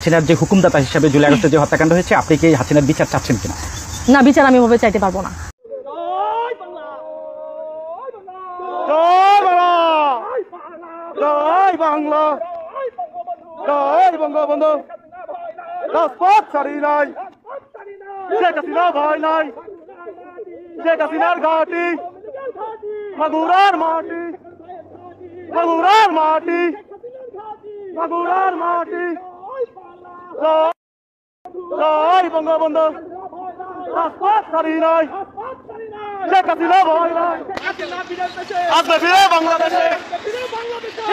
হাসিনার যে হুকুমদাতা হিসেবে জুলাই আগস্টে যে হত্যাকাণ্ড হয়েছে, আপনি কি হাসিনার বিচার চাচ্ছেন কিনা? না, বিচার আমি ওভাবে চাইতে পারবো না। বঙ্গবন্ধু রাজপথ ছাড়ি নাই, শেখ হাসিনা ভয় নাই, আসবে ফিরে বাংলাদেশে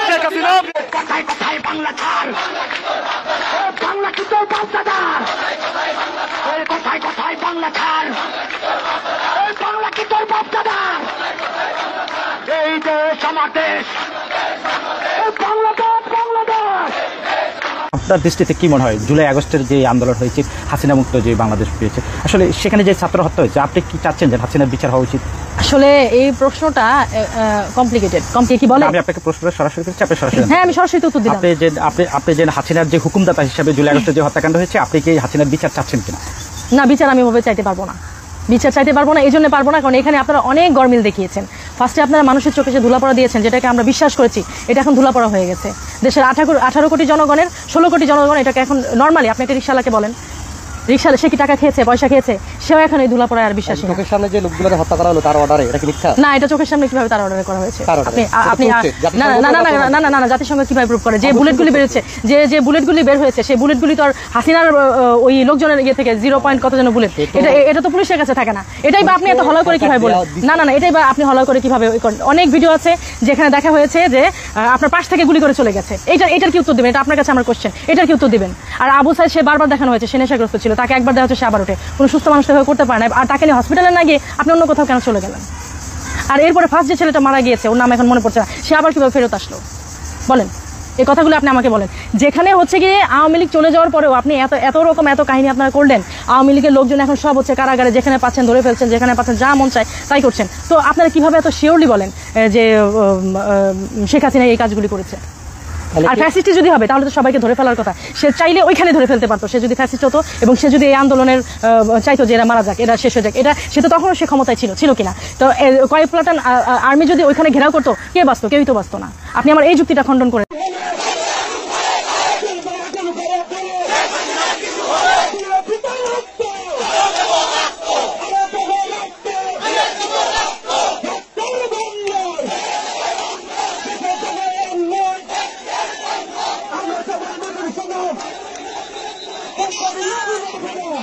শেখ হাসিনা। কথায় কথায় বাংলা ছাড়, বাংলা কি তোর বাপদাদার? কথায় কথায় বাংলা ছাড়, বাংলা কি তোর বাপদাদার? এই দেশ আমার দেশ, বাংলাদেশ বাংলাদেশ। আপনার দৃষ্টিতে কি মনে হয় জুলাই আগস্টের যে আন্দোলন হয়েছে, হাসিনা মুক্ত যে বাংলাদেশ পেয়েছে, আসলে সেখানে যে ছাত্র হত্যা হয়েছে, আপনি কি চাচ্ছেন যে হাসিনার বিচার হওয়া উচিত? আসলে এই প্রশ্নটা কমপ্লিকেটেড। কি বলে? আমি আপনাকে প্রশ্নটা সরাসরি করছি, আপনি সরাসরি। হ্যাঁ, আমি সরাসরি উত্তর দিলাম। আপনি যে হাসিনার যে হুকুমদাতা হিসেবে জুলাই আগস্টে যে হত্যাকাণ্ড হয়েছে, আপনি কি হাসিনার বিচার চাচ্ছেন কিনা? না, বিচার আমি ওভাবে চাইতে পারবো না। বিচার চাইতে পারবো না, এই জন্য পারবো না কারণ এখানে আপনারা অনেক গরমিল দেখিয়েছেন। ফার্স্টে আপনারা মানুষের চোখে যে ধুলাপড়া দিয়েছেন, যেটাকে আমরা বিশ্বাস করেছি, এটা এখন ধুলাপড়া হয়ে গেছে। দেশের 18 কোটি জনগণের 16 কোটি জনগণ এটাকে এখন নর্মালি, আপনি একটা রিক্সাওয়ালাকে বলেন, রিক্সাওয়ালা সে কি টাকা খেয়েছে, পয়সা খেয়েছে, সেও এখন এই ধুলাপড়ায় আর বিশ্বাসী না। চোখের সামনে যে লোকগুলোকে হত্যা করা হলো তার অর্ডারে, এটা কি মিথ্যা? না, এটা চোখের সামনে কিভাবে তার অর্ডারে করা হয়েছে? আপনি না জাতিসংঘ কিভাবে প্রুভ করে? যে বুলেটগুলি বেরোচ্ছে, যে বুলেটগুলি বের হয়েছে, সেই বুলেটগুলি তো আর হাসিনার ওই লোকজনের ইয়ে থেকে 0 পয়েন্ট কত যেন বুলেট, এটা তো পুলিশের কাছে থাকে না। এটাই বা আপনি এত হলয় করে কিভাবে বলেন? না, এটাই বা আপনি হলয় করে কিভাবে? অনেক ভিডিও আছে যেখানে দেখা হয়েছে যে আপনার পাশ থেকে গুলি করে চলে গেছে। এটার কি উত্তর দিবেন? এটা আপনার কাছে আমার কোশ্চেন, এটার কি উত্তর দিবেন? আর আবু সাইদ, সে বারবার দেখানো হয়েছে সে নেশাগ্রস্ত ছিল, তাকে একবার দেওয়া হচ্ছে সে আবার ওঠে। কোনো সুস্থ মানুষ এভাবে করতে পারে না। আর তাকে নিয়ে হসপিটালে না গিয়ে আপনি অন্য কোথাও কেন চলে গেলেন? আর এরপরে ফার্স্ট যে ছেলেটা মারা গিয়েছে, ওর নাম এখন মনে পড়ছে না, সে আবার কিভাবে ফেরত আসলো বলেন? এই কথাগুলো আপনি আমাকে বলেন। যেখানে হচ্ছে গিয়ে আওয়ামী লীগ চলে যাওয়ার পরেও আপনি এত কাহিনী আপনারা করলেন, আওয়ামী লীগের লোকজন এখন সব হচ্ছে কারাগারে, যেখানে পাচ্ছেন ধরে ফেলছেন, যেখানে পাচ্ছেন যা মন চায় তাই করছেন। তো আপনারা কিভাবে এত শিওরলি বলেন যে শেখ হাসিনা এই কাজগুলি করেছে? আর ফ্যাসিস্ট যদি হবে তাহলে তো সবাইকে ধরে ফেলার কথা। সে চাইলে ওইখানে ধরে ফেলতে পারতো, সে যদি ফ্যাসিস্ট হতো এবং সে যদি এই আন্দোলনের চাইতো যে এরা মারা যাক, এরা শেষ হয়ে যাক, সে তো তখনও সে ক্ষমতায় ছিল কিনা? তো কয়েক প্লাটান আর্মি যদি ওইখানে ঘেরাও করতো, কে বাঁচতো? কেউই তো বাঁচতো না। আপনি আমার এই যুক্তিটা খণ্ডন করেন। I'm